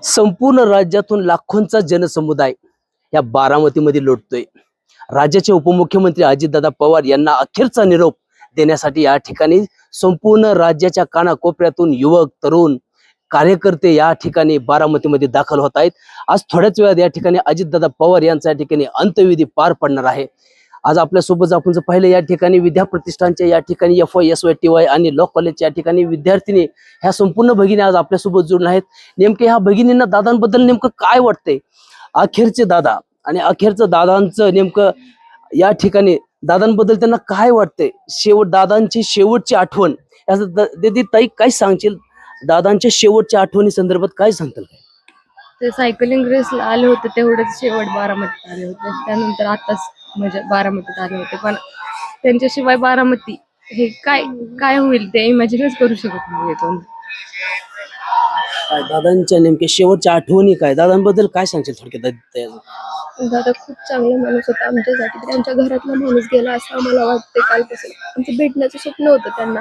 संपूर्ण राज्यातून लाखोंचा जनसमुदाय या बारामतीमध्ये लोटतोय. राज्याचे उपमुख्यमंत्री अजितदादा पवार यांना अखेरचा निरोप देण्यासाठी या ठिकाणी संपूर्ण राज्याच्या कानाकोपऱ्यातून युवक, तरुण, कार्यकर्ते या ठिकाणी बारामतीमध्ये दाखल होत आहेत. आज थोड्याच वेळात या ठिकाणी अजितदादा पवार यांचा या ठिकाणी अंत्यविधी पार पडणार आहे. आज आपल्यासोबत आपण जर पाहिलं या ठिकाणी विद्या प्रतिष्ठानच्या या ठिकाणी FYSYTY आणि लॉ कॉलेजच्या या ठिकाणी विद्यार्थिनी ह्या संपूर्ण भगिनी आज आपल्यासोबत जुळून आहेत. नेमके ह्या भगिनींना दादांबद्दल नेमकं काय वाटतंय, अखेरचे दादा आणि अखेरचं दादांचं नेमकं या ठिकाणी दादांबद्दल त्यांना काय वाटतंय, दादांची शेवटची आठवण दीदी ताई काय सांगशील, दादांच्या शेवटच्या आठवणी संदर्भात काय सांगताल? ते सायकलिंग रेसला आले होते तेवढेच शेवट बारामतीत आले होते, त्यानंतर आताच म्हणजे बारामतीत आले होते. पण त्यांच्याशिवाय बारामती हे काय काय होईल ते इमॅजिनच करू शकत नाही कोण. दादांच्या नेमक्या शेवटच्या आठवणी काय, दादांबद्दल काय सांगशील थोडक्यात? दादा खूप चांगला माणूस होता आमच्यासाठी. त्यांच्या घरातला माणूस गेला असं आम्हाला वाटते. कालपासून आमचं भेटण्याचं स्वप्न होतं, त्यांना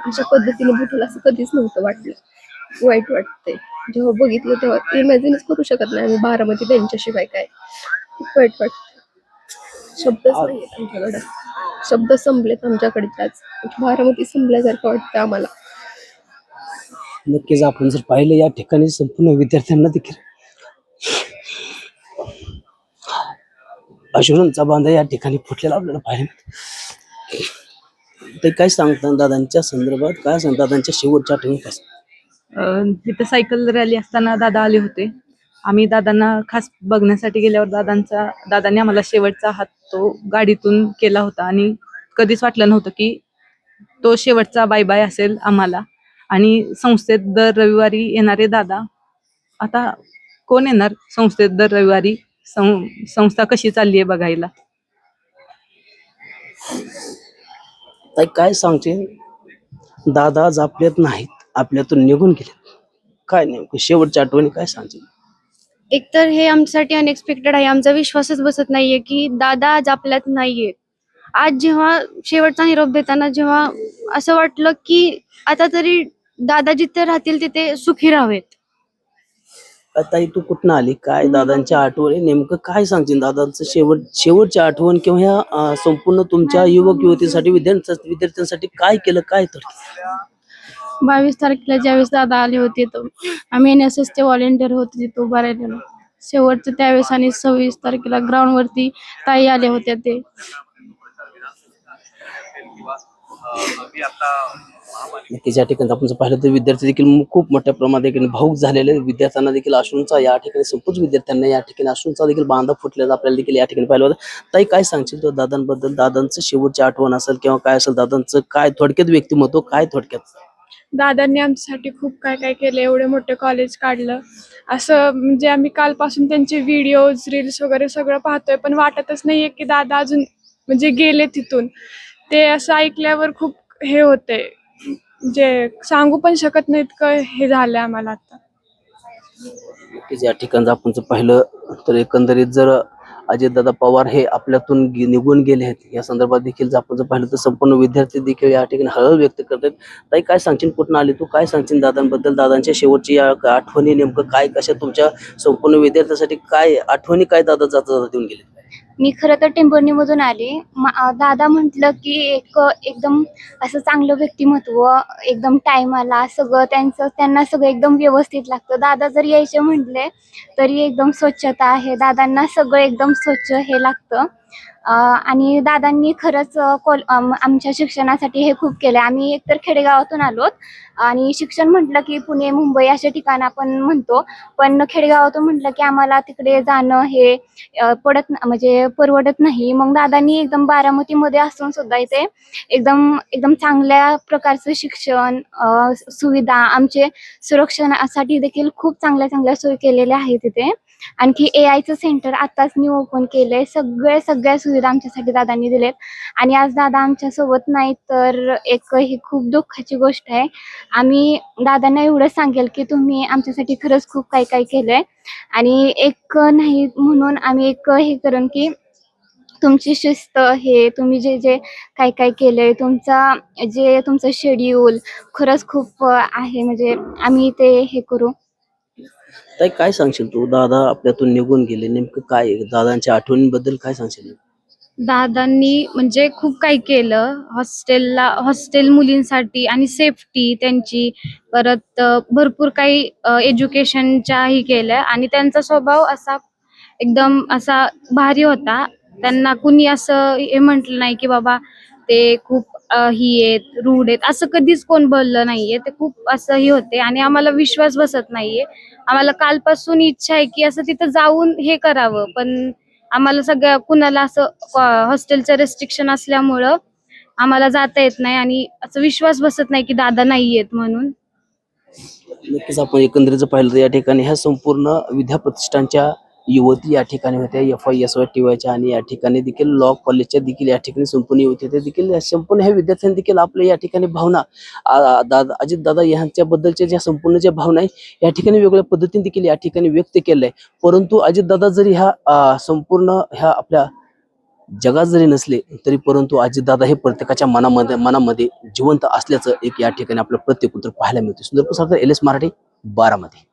अशा पद्धतीने भेटलं असं कधीच नव्हतं वाटलं. वाईट वाटतंय जेव्हा बघितलं तेव्हा, इमॅजिनच करू शकत नाही आम्ही बारामती त्यांच्याशिवाय काय. खूप वाईट वाटतं, शब्दच नाहीये आमच्याकडे, शब्द संपलेत आमच्याकडे. त्याच बारामती संपल्यासारखं वाटतं आम्हाला. नक्कीच आपण जर पाहिलं या ठिकाणी संपूर्ण विद्यार्थ्यांना देखील अश्रूंचा बांधा या ठिकाणी फुटलेला आपल्याला पाहिजे. ते काय सांगतात दादांच्या संदर्भात, काय सांगतात दादांच्या शेवटच्या आठवणी काय? तिथे सायकल रॅली असताना दादा आले होते. आम्ही दादांना खास बघण्यासाठी गेल्यावर दादांनी आम्हाला शेवटचा हात तो गाडीतून केला होता आणि कधीच वाटलं नव्हतं की तो शेवटचा बाय बाय असेल आम्हाला. आणि संस्थेत दर रविवारी येणारे दादा, आता कोण येणार संस्थेत दर रविवारी, संस्था कशी चालली आहे बघायला. ताई काय सांगशील, दादा आज आपल्यात नाहीत, आपल्यातून निघून गेले, काय नेमकं शेवटच्या आठवणी काय सांगशील? एकतर हे आमच्यासाठी अनएक्सपेक्टेड आहे. आमचा विश्वासच बसत नाहीये की दादा आज आपल्यात नाहीये. आज जेव्हा शेवटचा निरोप देताना जेव्हा असं वाटलं की आता तरी दादा जिथे राहतील तिथे सुखी राहावेत. ताई तू कुठनं आली, काय दादांच्या आठवणी नेमकं काय सांगशील, दादांचं शेवटची आठवण किंवा ह्या संपूर्ण तुमच्या युवक युवतीसाठी विद्यार्थ्यांसाठी काय केलं, काय तर? 22 तारखेला ज्यावेळेस दादा आले होते तर आम्ही NSS चे व्हॉलेंटियर होते, तिथे उभा राहिलेलो शेवटचं त्यावेळेस. आणि 26 तारखेला ग्राउंड वरती ताई आल्या होत्या. ते नक्कीच या ठिकाणी आपण जर पाहिलं तर विद्यार्थी देखील खूप मोठ्या प्रमाणात देखील भाऊक झालेले, विद्यार्थ्यांना देखील अश्रूंचा या ठिकाणी संपूर्ण विद्यार्थ्यांना या ठिकाणी अश्रूंचा देखील बांधा फुटलेला आपल्याला देखील या ठिकाणी पाहिलं होतं. ताई काय सांगशील तो दादांबद्दल, दादांचं शेवटची आठवण असेल किंवा काय असेल, दादांचं काय थोडक्यात व्यक्तिमत्व, काय थोडक्यात? दादांनी आमच्यासाठी खूप काय काय केलं, एवढे मोठे कॉलेज काढलं. असं म्हणजे आम्ही कालपासून त्यांचे व्हिडिओज, रील्स वगैरे सगळं पाहतोय, पण वाटतच नाहीये की दादा अजून म्हणजे गेले तिथून. ते असं ऐकल्यावर खूप हे होते, म्हणजे सांगू पण शकत नाहीत का हे झालंय आम्हाला आता. नक्कीच या ठिकाणी आपण जर पाहिलं तर एकंदरीत जर अजितदादा पवार हे आपल्यातून निघून गेले आहेत या संदर्भात देखील जर आपण जर पाहिलं तर संपूर्ण विद्यार्थी देखील या ठिकाणी हळहळ व्यक्त करतात. ताई काय सांगशील, कुठून आली तू, काय सांगशील दादांबद्दल, दादांच्या शेवटची या आठवणी नेमकं काय, कशा तुमच्या संपूर्ण विद्यार्थ्यासाठी काय आठवणी, काय दादा जाता देऊन गेले? मी खरं तर टेंभुर्णी मधून आले. दादा म्हटलं की एकदम असं चांगलं व्यक्तिमत्व, एकदम टायमाला सगळं त्यांना सगळं एकदम व्यवस्थित लागतं. दादा जर यायचे म्हटले तरी एकदम स्वच्छता आहे, दादांना सगळं एकदम स्वच्छ हे लागतं. आणि दादांनी खरंच आमच्या शिक्षणासाठी हे खूप केलं. आम्ही एकतर खेडेगावातून आलोत आणि शिक्षण म्हटलं की पुणे, मुंबई अशा ठिकाण आपण म्हणतो, पण खेडेगावातून म्हटलं की आम्हाला तिकडे जाणं हे म्हणजे परवडत नाही. मग दादांनी एकदम बारामतीमध्ये असून सुद्धा इथे एकदम एकदम चांगल्या प्रकारचं शिक्षण, सुविधा, आमचे सुरक्षणासाठी देखील खूप चांगल्या चांगल्या सोयी केलेल्या आहेत तिथे. आणखी AI चं सेंटर आताच न्यू ओपन केलंय. सगळ्या सुविधा आमच्यासाठी दादांनी दिलेत. आणि आज दादा आमच्या सोबत नाही तर ही खूप दुःखाची गोष्ट आहे. आम्ही दादांना एवढं सांगेल की तुम्ही आमच्यासाठी खरंच खूप काही काही केलंय. आणि एक नाही म्हणून आम्ही हे करून की तुमची शिस्त, हे तुम्ही जे जे काय काय केलंय, तुमचं शेड्यूल खरंच खूप आहे, म्हणजे आम्ही ते हे करू. ताई काय सांगशील तू? दादा आपल्यातून निघून गेले, नेमकं काय आहे? दादांच्या आठवणींबद्दल काय सांगशील? दादांनी म्हणजे खूप काही केलं हॉस्टेल मुलींसाठी आणि सेफ्टी त्यांची, परत भरपूर काही एज्युकेशनच्या ही केलं आणि त्यांचा स्वभाव असा एकदम असा भारी होता. त्यांना कुणी असं हे म्हटलं नाही की बाबा ते खूप ही आहेत, रूड आहेत, असं कधीच कोण बोललं नाहीये. ते खूप असं ही होते आणि आम्हाला विश्वास बसत नाहीये. आम्हाला कालपासून इच्छा आहे की असं तिथं जाऊन हे करावं, पण आम्हाला सगळ्या कुणाला असं हॉस्टेलचं रेस्ट्रिक्शन असल्यामुळं आम्हाला जाता येत नाही आणि असं विश्वास बसत नाही की दादा नाही येत म्हणून. नक्कीच आपण एकंदरीत जर पाहिलं तर या ठिकाणी ह्या संपूर्ण विद्याप्रतिष्ठानच्या युवती या ठिकाणी होत्या, FISY आणि या ठिकाणी देखील लॉ कॉलेजच्या देखील या ठिकाणी संपूर्ण युवती होत्या. देखील या संपूर्ण ह्या विद्यार्थ्यांनी देखील आपल्या या ठिकाणी भावना दादा अजितदादा यांच्याबद्दलच्या ज्या संपूर्ण ज्या भावना आहे या ठिकाणी वेगवेगळ्या पद्धतीने देखील या ठिकाणी व्यक्त केलंय. परंतु अजितदादा जरी ह्या संपूर्ण ह्या आपल्या जगात जरी नसले तरी परंतु अजितदादा हे प्रत्येकाच्या मनामध्ये जिवंत असल्याचं एक या ठिकाणी आपलं प्रत्येक उत्तर पाहायला मिळते. सुंदर प्रसाद, LS मराठी, बारामती.